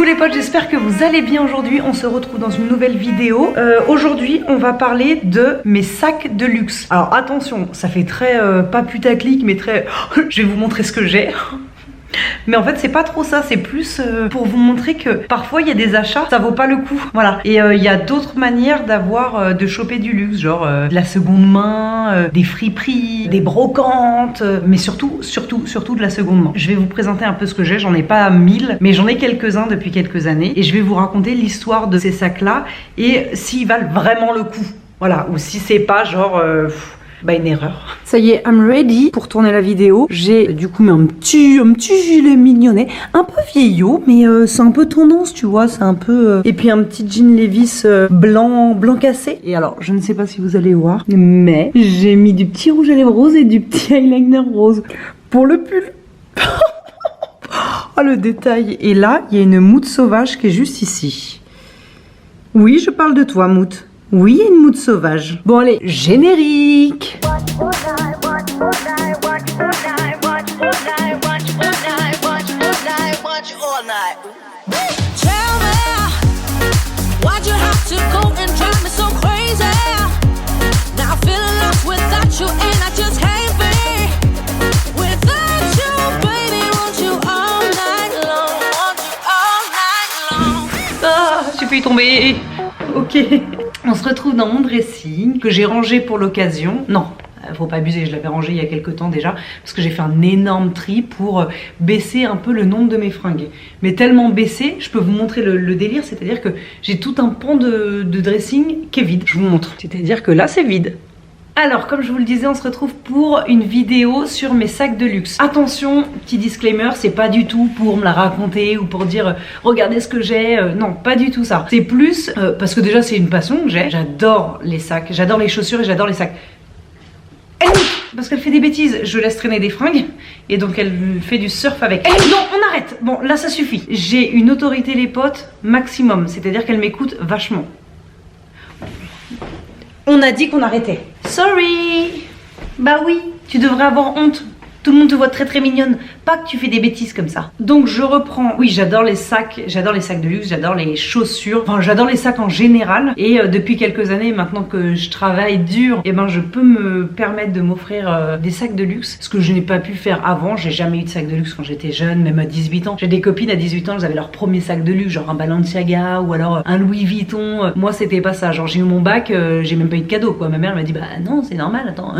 Coucou les potes, j'espère que vous allez bien aujourd'hui. On se retrouve dans une nouvelle vidéo. Aujourd'hui, on va parler de mes sacs de luxe. Alors attention, ça fait très pas putaclic, mais très... je vais vous montrer ce que j'ai. Mais en fait c'est pas trop ça, c'est plus pour vous montrer que parfois il y a des achats, ça vaut pas le coup. Voilà. Et il y a d'autres manières d'avoir, de choper du luxe, genre de la seconde main, des friperies, des brocantes, mais surtout de la seconde main. Je vais vous présenter un peu ce que j'ai, j'en ai pas 1000, mais j'en ai quelques-uns depuis quelques années. Et je vais vous raconter l'histoire de ces sacs-là et s'ils valent vraiment le coup. Voilà, ou si c'est pas genre... bah une erreur. Ça y est, I'm ready pour tourner la vidéo. J'ai du coup mis un petit gilet mignonnet, un peu vieillot, mais c'est un peu tendance, tu vois, c'est un peu... Et puis un petit jean Levi's blanc cassé. Et alors, je ne sais pas si vous allez voir, mais j'ai mis du petit rouge à lèvres rose et du petit eyeliner rose pour le pull. Oh le détail. Et là, il y a une moutte sauvage qui est juste ici. Oui, je parle de toi, moutte. Oui, une moutte sauvage. Bon allez, générique. Ah, j'ai failli tomber. Ok. On se retrouve dans mon dressing que j'ai rangé pour l'occasion. Non, faut pas abuser, je l'avais rangé il y a quelques temps déjà parce que j'ai fait un énorme tri pour baisser un peu le nombre de mes fringues. Mais tellement baissé, je peux vous montrer le délire, c'est-à-dire que j'ai tout un pan de dressing qui est vide. Je vous montre. C'est-à-dire que là, c'est vide. Alors, comme je vous le disais, on se retrouve pour une vidéo sur mes sacs de luxe. Attention, petit disclaimer, c'est pas du tout pour me la raconter ou pour dire regardez ce que j'ai. Non, pas du tout ça. C'est plus parce que déjà c'est une passion que j'ai. J'adore les sacs, j'adore les chaussures et j'adore les sacs. Parce qu'elle fait des bêtises, je laisse traîner des fringues et donc elle fait du surf avec. Non, on arrête. Bon, là ça suffit. J'ai une autorité les potes maximum, c'est-à-dire qu'elle m'écoute vachement. On a dit qu'on arrêtait. Sorry. Bah oui, tu devrais avoir honte. Tout le monde te voit très très mignonne. Pas que tu fais des bêtises comme ça. Donc je reprends. Oui, j'adore les sacs de luxe, j'adore les chaussures. Enfin, j'adore les sacs en général. Et depuis quelques années, maintenant que je travaille dur, et ben je peux me permettre de m'offrir des sacs de luxe. Ce que je n'ai pas pu faire avant. J'ai jamais eu de sac de luxe quand j'étais jeune, même à 18 ans. J'ai des copines à 18 ans, elles avaient leur premier sac de luxe, genre un Balenciaga ou alors un Louis Vuitton. Moi, c'était pas ça. Genre j'ai eu mon bac, j'ai même pas eu de cadeau quoi. Ma mère m'a dit bah non, c'est normal, attends.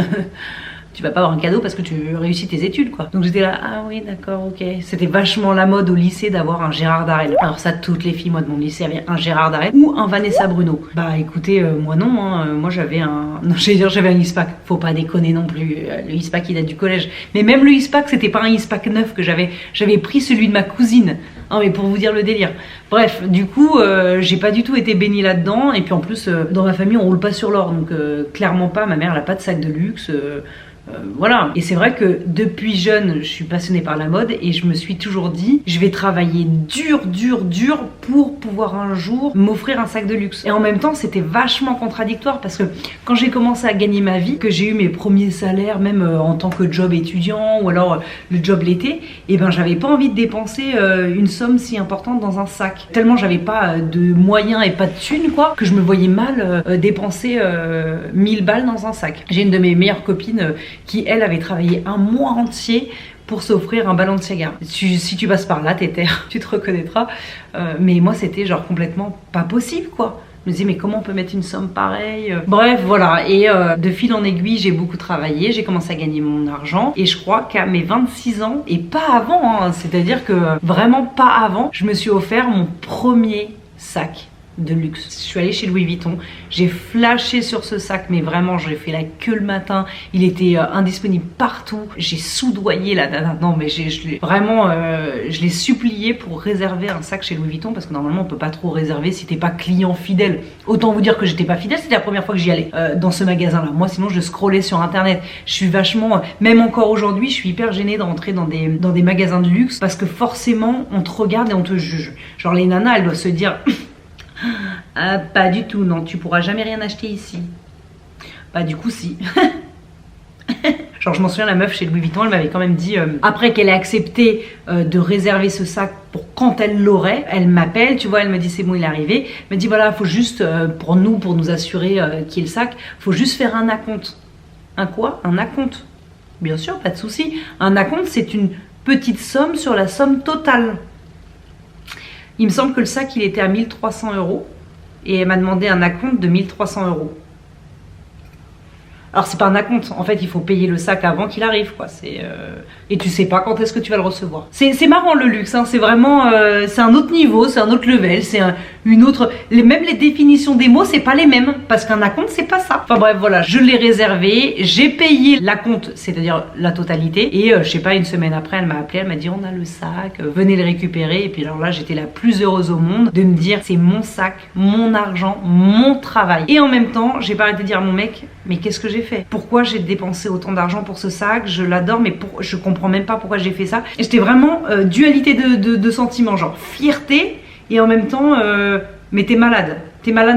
Tu vas pas avoir un cadeau parce que tu réussis tes études quoi. Donc j'étais là, ah oui d'accord, ok. C'était vachement la mode au lycée d'avoir un Gérard Darel. Alors ça, toutes les filles moi de mon lycée avaient un Gérard Darel ou un Vanessa Bruno. Bah écoutez, moi non, hein. Moi j'avais un... Non, j'avais un Ispac, faut pas déconner non plus. Le Ispac il date du collège. Mais même le Ispac, c'était pas un Ispac neuf que j'avais. J'avais pris celui de ma cousine. Non mais pour vous dire le délire. Bref, du coup, j'ai pas du tout été baignée là-dedans. Et puis en plus, dans ma famille on roule pas sur l'or. Donc clairement pas, ma mère elle a pas de sac de luxe. Voilà. Et c'est vrai que depuis jeune, je suis passionnée par la mode et je me suis toujours dit, je vais travailler dur pour pouvoir un jour m'offrir un sac de luxe. Et en même temps, c'était vachement contradictoire parce que quand j'ai commencé à gagner ma vie, que j'ai eu mes premiers salaires, même en tant que job étudiant ou alors le job l'été, et ben j'avais pas envie de dépenser une somme si importante dans un sac. Tellement j'avais pas de moyens et pas de thunes quoi, que je me voyais mal dépenser 1000 balles dans un sac. J'ai une de mes meilleures copines qui elle avait travaillé un mois entier pour s'offrir un Balenciaga. Si tu passes par là, t'étais, tu te reconnaîtras. Mais moi c'était genre complètement pas possible quoi. Je me disais mais comment on peut mettre une somme pareille. Bref voilà, et de fil en aiguille j'ai beaucoup travaillé, j'ai commencé à gagner mon argent et je crois qu'à mes 26 ans, et pas avant, hein, c'est-à-dire que vraiment pas avant, je me suis offert mon premier sac de luxe. Je suis allée chez Louis Vuitton, j'ai flashé sur ce sac, mais vraiment j'ai fait la queue le matin, il était indisponible partout, j'ai soudoyé la nana, non mais je l'ai supplié pour réserver un sac chez Louis Vuitton parce que normalement on peut pas trop réserver si t'es pas client fidèle. Autant vous dire que j'étais pas fidèle, c'était la première fois que j'y allais dans ce magasin là. Moi sinon je scrollais sur internet, je suis vachement, même encore aujourd'hui je suis hyper gênée de rentrer dans des magasins de luxe parce que forcément on te regarde et on te juge. Genre les nanas elles doivent se dire ah, pas du tout, non, tu pourras jamais rien acheter ici. Bah du coup si. Genre je m'en souviens, la meuf chez Louis Vuitton, elle m'avait quand même dit, après qu'elle ait accepté de réserver ce sac pour quand elle l'aurait, elle m'appelle, tu vois, elle me dit c'est bon, il est arrivé. Elle me dit voilà, faut juste, pour nous assurer qu'il y ait le sac, faut juste faire un acompte. Un quoi? Un acompte. Bien sûr, pas de souci. Un acompte, c'est une petite somme sur la somme totale. Il me semble que le sac, il était à 1300 € et elle m'a demandé un acompte de 1300 €. Alors c'est pas un acompte, en fait il faut payer le sac avant qu'il arrive quoi. Et tu sais pas quand est-ce que tu vas le recevoir. C'est marrant le luxe, hein. C'est vraiment c'est un autre niveau, c'est un autre level, c'est une autre. Même les définitions des mots c'est pas les mêmes parce qu'un acompte c'est pas ça. Enfin bref voilà, je l'ai réservé, j'ai payé l'acompte, c'est-à-dire la totalité. Et je sais pas, une semaine après elle m'a appelé, elle m'a dit on a le sac, venez le récupérer. Et puis alors là j'étais la plus heureuse au monde de me dire c'est mon sac, mon argent, mon travail. Et en même temps j'ai pas arrêté de dire à mon mec mais qu'est-ce que j'ai fait? Pourquoi j'ai dépensé autant d'argent pour ce sac? Je l'adore, mais je comprends même pas pourquoi j'ai fait ça. Et j'étais vraiment dualité de sentiments, genre fierté et en même temps, mais t'es malade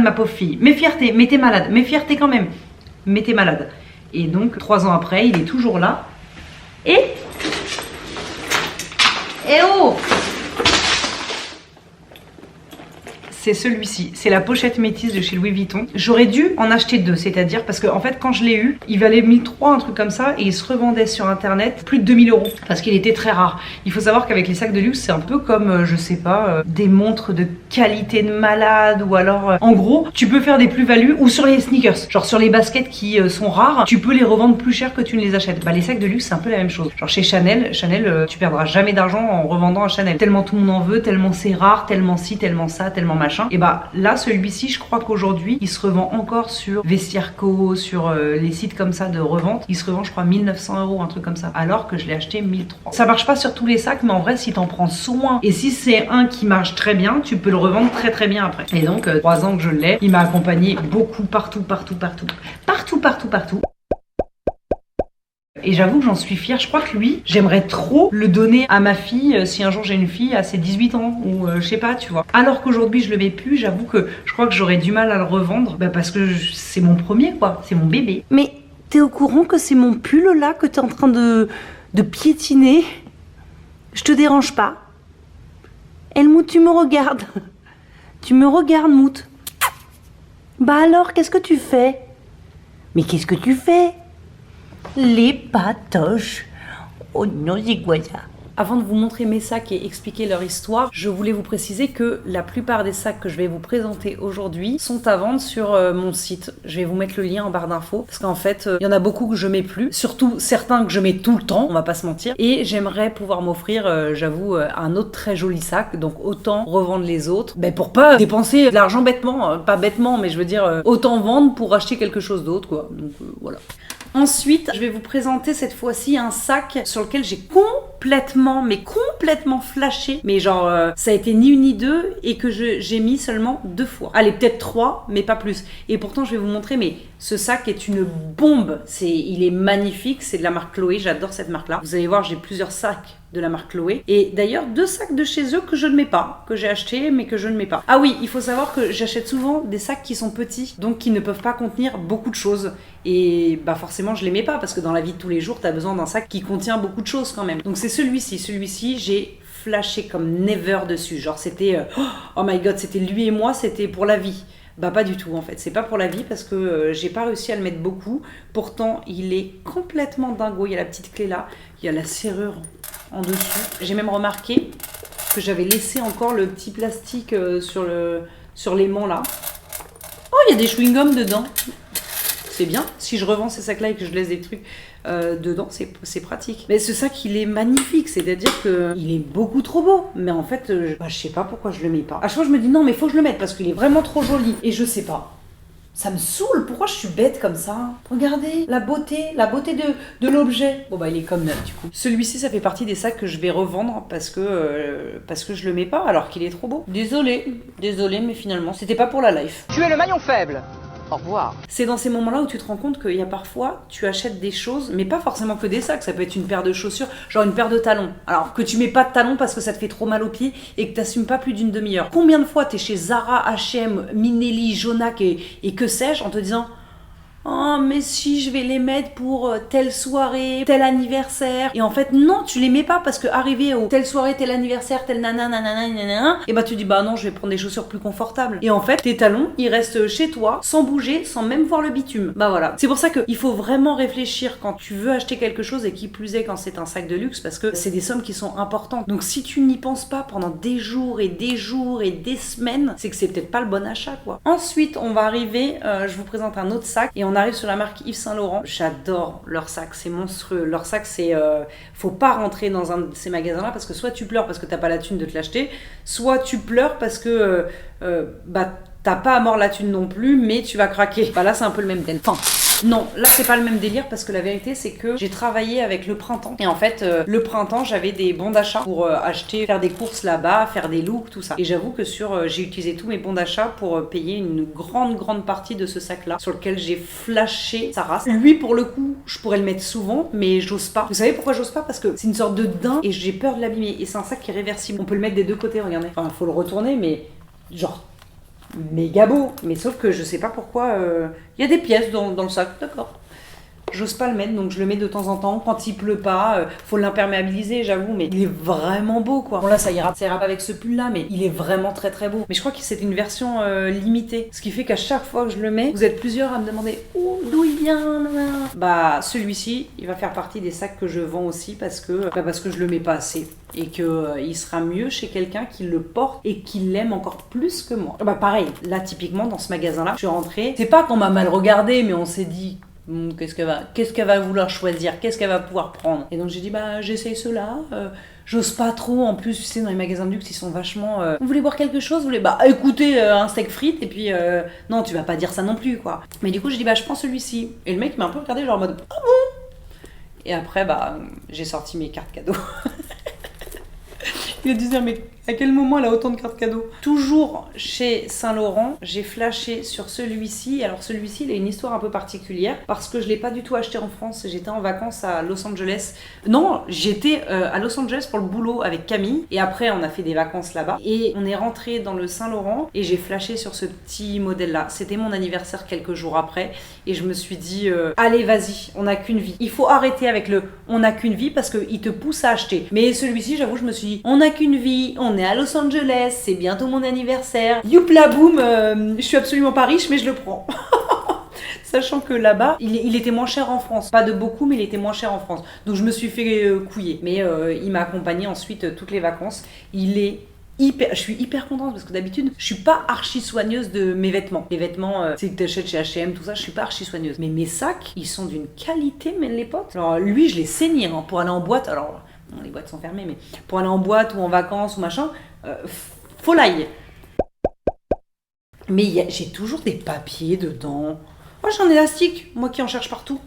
ma pauvre fille. Mais fierté, mais t'es malade, mais fierté quand même, mais t'es malade. Et donc 3 ans après, il est toujours là. Et oh! C'est celui-ci, c'est la pochette métisse de chez Louis Vuitton. J'aurais dû en acheter 2, c'est-à-dire parce que en fait quand je l'ai eu, il valait 1003, un truc comme ça, et il se revendait sur internet plus de 2000 € parce qu'il était très rare. Il faut savoir qu'avec les sacs de luxe, c'est un peu comme, je sais pas, des montres de qualité de malade, ou alors en gros, tu peux faire des plus-values, ou sur les sneakers, genre sur les baskets qui sont rares, tu peux les revendre plus cher que tu ne les achètes. Bah les sacs de luxe, c'est un peu la même chose. Genre chez Chanel, tu perdras jamais d'argent en revendant un Chanel. Tellement tout le monde en veut, tellement c'est rare, tellement ci, tellement ça, tellement machin. Et bah là celui-ci je crois qu'aujourd'hui il se revend encore sur Vestiaire.co, sur les sites comme ça de revente, il se revend je crois 1900 €, un truc comme ça, alors que je l'ai acheté 1300. Ça marche pas sur tous les sacs, mais en vrai si t'en prends soin et si c'est un qui marche très bien, tu peux le revendre très très bien après. Et donc 3 ans que je l'ai, il m'a accompagné beaucoup partout. Et j'avoue que j'en suis fière. Je crois que lui, j'aimerais trop le donner à ma fille si un jour j'ai une fille à ses 18 ans ou je sais pas, tu vois. Alors qu'aujourd'hui je le mets plus, j'avoue que je crois que j'aurais du mal à le revendre parce que c'est mon premier quoi, c'est mon bébé. Mais t'es au courant que c'est mon pull là que t'es en train de piétiner? Je te dérange pas? Helmut, tu me regardes. Tu me regardes, Mout. Bah alors, qu'est-ce que tu fais? Mais qu'est-ce que tu fais? Les patoches. Oh non, c'est quoi ça? Avant de vous montrer mes sacs et expliquer leur histoire, je voulais vous préciser que la plupart des sacs que je vais vous présenter aujourd'hui sont à vendre sur mon site. Je vais vous mettre le lien en barre d'infos parce qu'en fait, il y en a beaucoup que je mets plus, surtout certains que je mets tout le temps, on va pas se mentir. Et j'aimerais pouvoir m'offrir, j'avoue, un autre très joli sac, donc autant revendre les autres, pour pas dépenser de l'argent bêtement, pas bêtement, mais je veux dire autant vendre pour acheter quelque chose d'autre, quoi. Donc voilà. Ensuite, je vais vous présenter cette fois-ci un sac sur lequel j'ai complètement flashé. Mais genre, ça a été ni une ni deux et que j'ai mis seulement 2 fois. Allez, peut-être 3, mais pas plus. Et pourtant, je vais vous montrer, mais ce sac est une bombe. Il est magnifique, c'est de la marque Chloé, j'adore cette marque-là. Vous allez voir, j'ai plusieurs sacs de la marque Chloé. Et d'ailleurs, 2 sacs de chez eux que je ne mets pas, que j'ai acheté mais que je ne mets pas. Ah oui, il faut savoir que j'achète souvent des sacs qui sont petits, donc qui ne peuvent pas contenir beaucoup de choses. Et bah forcément, je les mets pas parce que dans la vie de tous les jours, tu as besoin d'un sac qui contient beaucoup de choses quand même. Donc c'est celui-ci. Celui-ci, j'ai flashé comme never dessus. Genre c'était, oh my god, c'était lui et moi, c'était pour la vie. Bah pas du tout en fait, c'est pas pour la vie parce que j'ai pas réussi à le mettre beaucoup. Pourtant il est complètement dingo, il y a la petite clé là, il y a la serrure en dessous. J'ai même remarqué que j'avais laissé encore le petit plastique sur l'aimant là. Oh, il y a des chewing-gums dedans. C'est bien, si je revends ces sacs là et que je laisse des trucs dedans, c'est pratique. Mais ce sac il est magnifique, c'est-à-dire que il est beaucoup trop beau. Mais en fait, je sais pas pourquoi je le mets pas. À chaque fois je me dis non mais faut que je le mette parce qu'il est vraiment trop joli. Et je sais pas. Ça me saoule, pourquoi je suis bête comme ça? Regardez, la beauté de l'objet. Bon bah il est comme neuf du coup. Celui-ci ça fait partie des sacs que je vais revendre parce que je le mets pas alors qu'il est trop beau. Désolée mais finalement c'était pas pour la life. Tu es le maillon faible. Au revoir. C'est dans ces moments-là où tu te rends compte qu'il y a parfois, tu achètes des choses, mais pas forcément que des sacs, ça peut être une paire de chaussures, genre une paire de talons. Alors que tu mets pas de talons parce que ça te fait trop mal aux pieds et que t'assumes pas plus d'une demi-heure. Combien de fois t'es chez Zara, H&M, Minelli, Jonac et que sais-je en te disant oh mais si je vais les mettre pour telle soirée, tel anniversaire. Et en fait non, tu les mets pas parce que arrivé au telle soirée, tel anniversaire, tel nanana, et bah tu dis bah non, je vais prendre des chaussures plus confortables. Et en fait tes talons ils restent chez toi sans bouger, sans même voir le bitume. Bah voilà. C'est pour ça qu'il faut vraiment réfléchir quand tu veux acheter quelque chose et qui plus est quand c'est un sac de luxe parce que c'est des sommes qui sont importantes. Donc si tu n'y penses pas pendant des jours et des jours et des semaines, c'est que c'est peut-être pas le bon achat quoi. Ensuite on va arriver, je vous présente un autre sac et on arrive sur la marque Yves Saint Laurent. J'adore leur sac, c'est monstrueux. Leur sac c'est, faut pas rentrer dans un de ces magasins là parce que soit tu pleures parce que t'as pas la thune de te l'acheter, soit tu pleures parce que bah t'as pas à mort la thune non plus mais tu vas craquer. Bah là c'est un peu le même délire. Enfin, non, là c'est pas le même délire parce que la vérité c'est que j'ai travaillé avec le printemps et en fait le printemps j'avais des bons d'achat pour acheter, faire des courses là-bas, faire des looks, tout ça. Et j'avoue que j'ai utilisé tous mes bons d'achat pour payer une grande partie de ce sac là sur lequel j'ai flashé sa race. Lui pour le coup je pourrais le mettre souvent mais j'ose pas. Vous savez pourquoi j'ose pas? Parce que c'est une sorte de daim et j'ai peur de l'abîmer et c'est un sac qui est réversible. On peut le mettre des deux côtés, regardez. Enfin faut le retourner mais genre méga beau, mais sauf que je sais pas pourquoi y a des pièces dans le sac, d'accord. J'ose pas le mettre donc je le mets de temps en temps quand il pleut pas, faut l'imperméabiliser j'avoue mais il est vraiment beau quoi. Bon là ça ira pas avec ce pull là mais il est vraiment très très beau. Mais je crois que c'est une version limitée, ce qui fait qu'à chaque fois que je le mets, vous êtes plusieurs à me demander d'où il vient. Bah celui-ci il va faire partie des sacs que je vends aussi parce que je le mets pas assez et que il sera mieux chez quelqu'un qui le porte et qui l'aime encore plus que moi. Bah pareil, là typiquement dans ce magasin là, je suis rentrée, c'est pas qu'on m'a mal regardé mais on s'est dit qu'est-ce qu'elle va vouloir choisir, qu'est-ce qu'elle va pouvoir prendre. Et donc j'ai dit bah j'essaye ceux-là, j'ose pas trop en plus tu sais dans les magasins de luxe ils sont vachement vous voulez boire quelque chose, vous voulez bah écoutez un steak frites et puis non tu vas pas dire ça non plus quoi. Mais du coup j'ai dit bah je prends celui-ci et le mec m'a un peu regardé genre en mode ah bon. Et après bah j'ai sorti mes cartes cadeaux. Il a dû se dire mais à quel moment elle a autant de cartes cadeaux? Toujours chez Saint Laurent, j'ai flashé sur celui-ci. Alors celui-ci, il a une histoire un peu particulière parce que je l'ai pas du tout acheté en France. J'étais en vacances à Los Angeles. Non, j'étais à Los Angeles pour le boulot avec Camille et après on a fait des vacances là-bas et on est rentré dans le Saint Laurent et j'ai flashé sur ce petit modèle-là. C'était mon anniversaire quelques jours après et je me suis dit allez vas-y, on n'a qu'une vie. Il faut arrêter avec le on n'a qu'une vie parce qu'il te pousse à acheter. Mais celui-ci, j'avoue, je me suis dit on n'a qu'une vie, on est à Los Angeles, c'est bientôt mon anniversaire. Youpla boum, je suis absolument pas riche mais je le prends. Sachant que là-bas, il était moins cher en France. Pas de beaucoup, mais il était moins cher en France. Donc je me suis fait couiller. Mais il m'a accompagné ensuite toutes les vacances. Je suis hyper contente parce que d'habitude, je suis pas archi soigneuse de mes vêtements. Les vêtements, tu sais que t'achètes chez H&M, tout ça, je suis pas archi soigneuse. Mais mes sacs, ils sont d'une qualité, mais les potes. Alors lui, je l'ai saigné pour aller en boîte. Alors non, les boîtes sont fermées, mais pour aller en boîte ou en vacances ou machin, faut l'ail. Mais j'ai toujours des papiers dedans. Oh, j'ai un élastique, moi qui en cherche partout.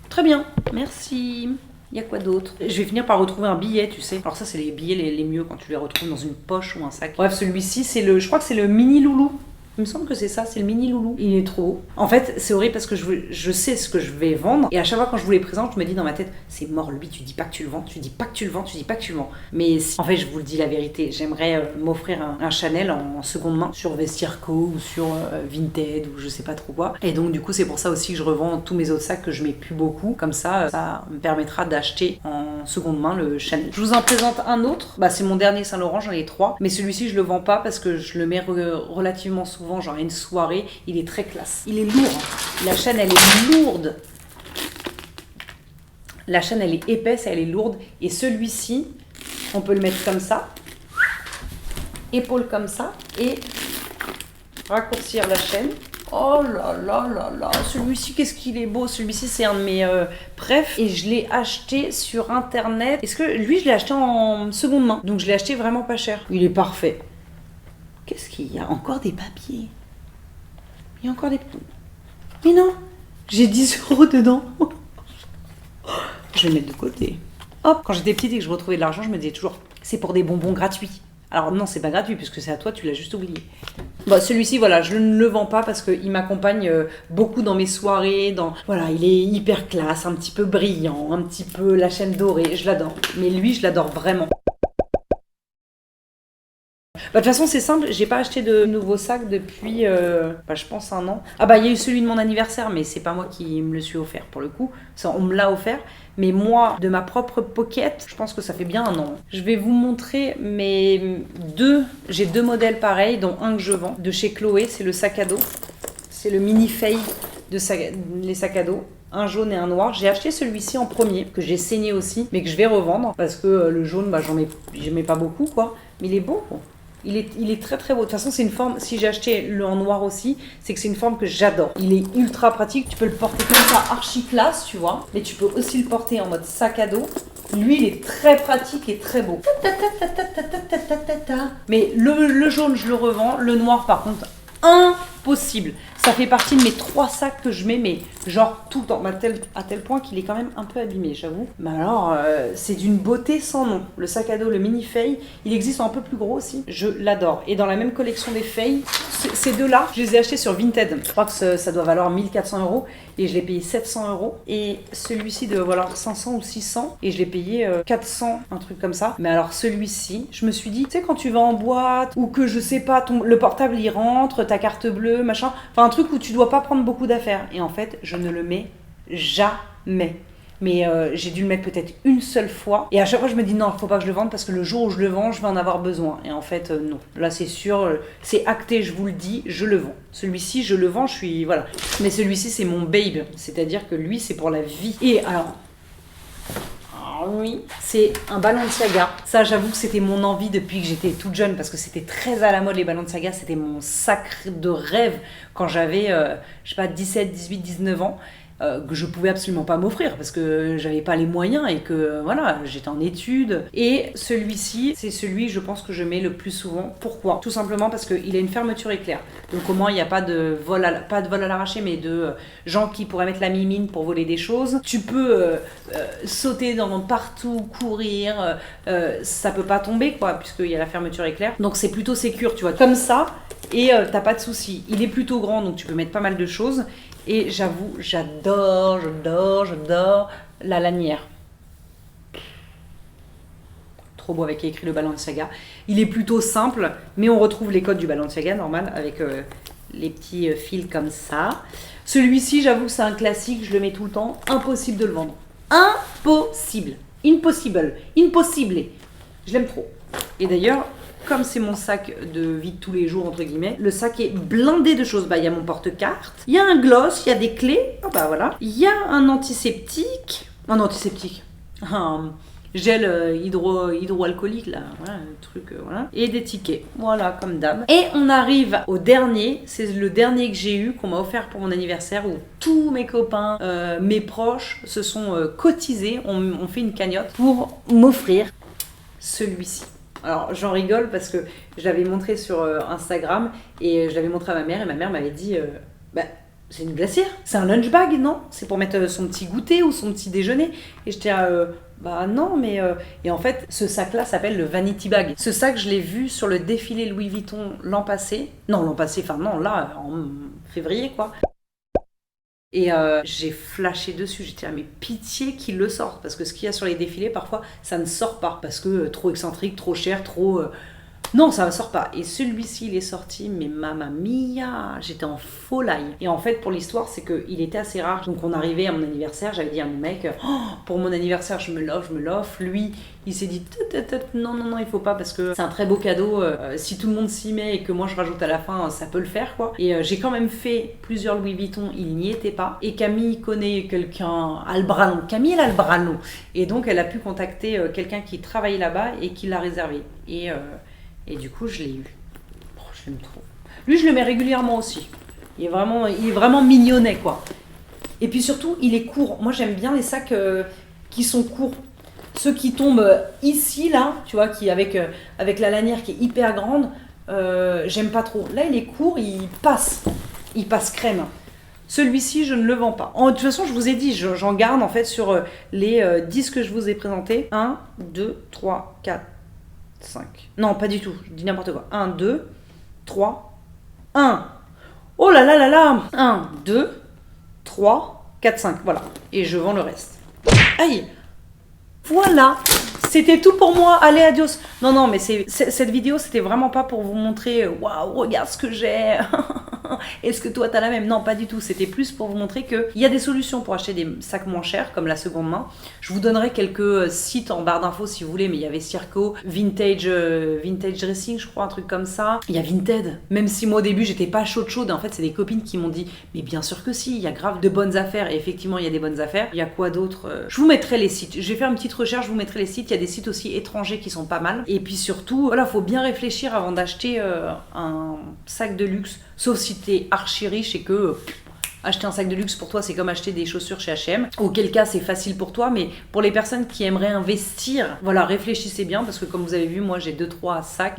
Très bien, merci. Il y a quoi d'autre? Je vais finir par retrouver un billet, tu sais. Alors ça, c'est les billets les mieux quand tu les retrouves dans une poche ou un sac. Bref, celui-ci, je crois que c'est le mini loulou. Il me semble que c'est ça, c'est le mini loulou. Il est trop haut. En fait, c'est horrible parce que je sais ce que je vais vendre. Et à chaque fois quand je vous les présente, je me dis dans ma tête, c'est mort, lui, tu dis pas que tu le vends, tu dis pas que tu le vends, tu dis pas que tu le vends. Mais en fait, je vous le dis la vérité, j'aimerais m'offrir un Chanel en seconde main sur Vestiaire Co ou sur Vinted ou je sais pas trop quoi. Et donc du coup, c'est pour ça aussi que je revends tous mes autres sacs que je mets plus beaucoup. Comme ça me permettra d'acheter en seconde main le Chanel. Je vous en présente un autre. Bah, c'est mon dernier Saint Laurent, j'en ai 3. Mais celui-ci, je le vends pas parce que je le mets relativement souvent genre à une soirée, il est très classe. Il est lourd. La chaîne, elle est lourde. La chaîne, elle est épaisse, elle est lourde. Et celui-ci, on peut le mettre comme ça. Épaule comme ça. Et raccourcir la chaîne. Oh là là là là. Celui-ci, qu'est-ce qu'il est beau. Celui-ci, c'est un de mes bref. Et je l'ai acheté sur Internet. Est-ce que lui, je l'ai acheté en seconde main. Donc, je l'ai acheté vraiment pas cher. Il est parfait. Qu'est-ce qu'il y a? Encore des papiers. Il y a encore des... Mais non, j'ai 10 € dedans. Je vais le mettre de côté. Hop, quand j'étais petite et que je retrouvais de l'argent, je me disais toujours, c'est pour des bonbons gratuits. Alors non, c'est pas gratuit puisque c'est à toi, tu l'as juste oublié. Bon, celui-ci, voilà, je ne le vends pas parce qu'il m'accompagne beaucoup dans mes soirées. Voilà, il est hyper classe, un petit peu brillant, un petit peu la chaîne dorée, je l'adore. Mais lui, je l'adore vraiment. Bah, de toute façon, c'est simple, j'ai pas acheté de nouveaux sacs depuis, je pense, un an. Ah bah, il y a eu celui de mon anniversaire, mais c'est pas moi qui me le suis offert pour le coup. Ça, on me l'a offert. Mais moi, de ma propre pocket, je pense que ça fait bien un an. Je vais vous montrer j'ai deux modèles pareils, dont un que je vends, de chez Chloé, c'est le sac à dos. C'est le mini Faye les sacs à dos. Un jaune et un noir. J'ai acheté celui-ci en premier, que j'ai saigné aussi, mais que je vais revendre, parce que le jaune, bah, j'en mets pas beaucoup, quoi. Mais il est beau. Il est très très beau. De toute façon, c'est une forme, si j'ai acheté le en noir aussi, c'est que c'est une forme que j'adore. Il est ultra pratique, tu peux le porter comme ça, archi classe, tu vois. Mais tu peux aussi le porter en mode sac à dos. Lui, il est très pratique et très beau. Mais le jaune, je le revends. Le noir, par contre, impossible. Ça fait partie de mes 3 sacs que je mets, mais genre tout le temps, à tel point qu'il est quand même un peu abîmé, j'avoue. Mais alors, c'est d'une beauté sans nom. Le sac à dos, le mini Faye, il existe un peu plus gros aussi. Je l'adore. Et dans la même collection des Faye, ces deux-là, je les ai achetés sur Vinted. Je crois que ça doit valoir 1400 € et je l'ai payé 700 €. Et celui-ci doit valoir 500 ou 600 et je l'ai payé 400, un truc comme ça. Mais alors celui-ci, je me suis dit, tu sais, quand tu vas en boîte ou que je sais pas, le portable il rentre, ta carte bleue, machin, enfin un truc où tu dois pas prendre beaucoup d'affaires. Et en fait, je ne le mets jamais. Mais j'ai dû le mettre peut-être une seule fois. Et à chaque fois, je me dis non, faut pas que je le vende parce que le jour où je le vends, je vais en avoir besoin. Et en fait, non. Là, c'est sûr, c'est acté, je vous le dis, je le vends. Celui-ci, je le vends, je suis... Voilà. Mais celui-ci, c'est mon babe. C'est-à-dire que lui, c'est pour la vie. Et alors... Oui, c'est un Balenciaga. Ça, j'avoue que c'était mon envie depuis que j'étais toute jeune parce que c'était très à la mode les Balenciaga. C'était mon sac de rêve quand j'avais, je sais pas, 17, 18, 19 ans. Que je pouvais absolument pas m'offrir parce que j'avais pas les moyens et que voilà, j'étais en études. Et celui-ci, c'est celui, je pense, que je mets le plus souvent. Pourquoi ? Tout simplement parce qu'il a une fermeture éclair. Donc au moins il n'y a pas de vol à l'arraché, mais de gens qui pourraient mettre la mimine pour voler des choses. Tu peux sauter partout, courir, ça peut pas tomber quoi, puisqu'il y a la fermeture éclair. Donc c'est plutôt sécure, tu vois, comme ça, et t'as pas de souci. Il est plutôt grand, donc tu peux mettre pas mal de choses. Et j'avoue, j'adore la lanière. Trop beau avec écrit le Balenciaga. Il est plutôt simple, mais on retrouve les codes du Balenciaga normal avec les petits fils comme ça. Celui-ci, j'avoue que c'est un classique, je le mets tout le temps. Impossible de le vendre. Impossible. Impossible. Je l'aime trop. Et d'ailleurs, comme c'est mon sac de vie de tous les jours, entre guillemets, le sac est blindé de choses. Bah, il y a mon porte-carte, il y a un gloss, il y a des clés, oh, bah voilà. Il y a un antiseptique, un gel hydroalcoolique, là, voilà, le truc, voilà. Et des tickets, voilà, comme d'hab. Et on arrive au dernier, c'est le dernier que j'ai eu, qu'on m'a offert pour mon anniversaire, où tous mes copains, mes proches se sont cotisés, on fait une cagnotte pour m'offrir celui-ci. Alors j'en rigole parce que je l'avais montré sur Instagram et je l'avais montré à ma mère et ma mère m'avait dit c'est une glacière, c'est un lunch bag, non? C'est pour mettre son petit goûter ou son petit déjeuner. Et j'étais non, mais... Et en fait, ce sac-là s'appelle le Vanity Bag. Ce sac, je l'ai vu sur le défilé Louis Vuitton là, en février, quoi. Et j'ai flashé dessus, j'étais mais pitié qu'ils le sortent, parce que ce qu'il y a sur les défilés, parfois, ça ne sort pas, parce que trop excentrique, trop cher, trop... Non, ça ne sort pas. Et celui-ci, il est sorti, mais mamma mia, j'étais en folie. Et en fait, pour l'histoire, c'est qu'il était assez rare. Donc on arrivait à mon anniversaire, j'avais dit à mon mec, pour mon anniversaire, je me l'offre. Lui, il s'est dit, non, il faut pas, parce que c'est un très beau cadeau. Si tout le monde s'y met et que moi je rajoute à la fin, ça peut le faire, quoi. Et j'ai quand même fait plusieurs Louis Vuitton, il n'y était pas. Et Camille connaît quelqu'un, Camille, elle a le bras long. Et donc, elle a pu contacter quelqu'un qui travaillait là-bas et qui l'a réservé. Et du coup, je l'ai eu. Oh, je l'aime trop. Lui, je le mets régulièrement aussi. Il est vraiment mignonnet, quoi. Et puis surtout, il est court. Moi, j'aime bien les sacs qui sont courts. Ceux qui tombent ici, là, tu vois, avec la lanière qui est hyper grande, j'aime pas trop. Là, il est court, il passe crème. Celui-ci, je ne le vends pas. De toute façon, je vous ai dit, j'en garde en fait sur les 10 que je vous ai présentés. 1, 2, 3, 4, 5. Non, pas du tout, je dis n'importe quoi. 1, 2, 3, 1. Oh là là là là. 1, 2, 3, 4, 5. Voilà. Et je vends le reste. Aïe. Voilà. C'était tout pour moi, allez adios. Non non mais cette vidéo c'était vraiment pas pour vous montrer waouh regarde ce que j'ai. Est-ce que toi t'as la même? Non pas du tout, c'était plus pour vous montrer qu'il y a des solutions pour acheter des sacs moins chers comme la seconde main. Je vous donnerai quelques sites en barre d'infos si vous voulez, mais il y avait Circo, Vintage Dressing je crois, un truc comme ça. Il y a Vinted, même si moi au début j'étais pas chaude, en fait c'est des copines qui m'ont dit mais bien sûr que si, il y a grave de bonnes affaires et effectivement il y a des bonnes affaires. Il y a quoi d'autre? Je vous mettrai les sites, je vais faire une petite recherche, je vous mettrai les sites, il y a des sites aussi étrangers qui sont pas mal. Et puis surtout, voilà, faut bien réfléchir avant d'acheter un sac de luxe, sauf si t'es archi riche et que acheter un sac de luxe pour toi c'est comme acheter des chaussures chez H&M, auquel cas c'est facile pour toi, mais pour les personnes qui aimeraient investir, voilà, réfléchissez bien parce que comme vous avez vu, moi j'ai deux sacs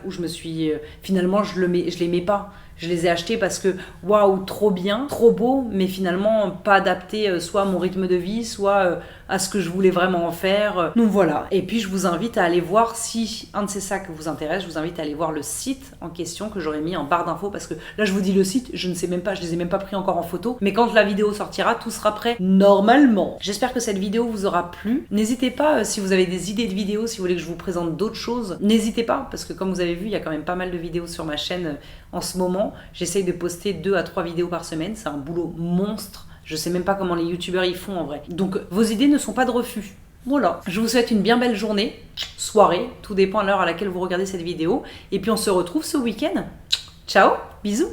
où je me suis finalement je les mets pas. Je les ai achetés parce que waouh, trop bien, trop beau, mais finalement pas adapté soit à mon rythme de vie, soit à ce que je voulais vraiment en faire. Donc voilà. Et puis je vous invite à aller voir, si un de ces sacs vous intéresse, je vous invite à aller voir le site en question que j'aurais mis en barre d'infos parce que là je vous dis le site, je ne sais même pas, je les ai même pas pris encore en photo. Mais quand la vidéo sortira, tout sera prêt normalement. J'espère que cette vidéo vous aura plu. N'hésitez pas si vous avez des idées de vidéos, si vous voulez que je vous présente d'autres choses, n'hésitez pas parce que comme vous avez vu, il y a quand même pas mal de vidéos sur ma chaîne en ce moment. J'essaye de poster 2 à 3 vidéos par semaine, c'est un boulot monstre. Je sais même pas comment les youtubeurs y font en vrai. Donc vos idées ne sont pas de refus. Voilà, je vous souhaite une bien belle journée, soirée, tout dépend à l'heure à laquelle vous regardez cette vidéo. Et puis on se retrouve ce week-end. Ciao, bisous.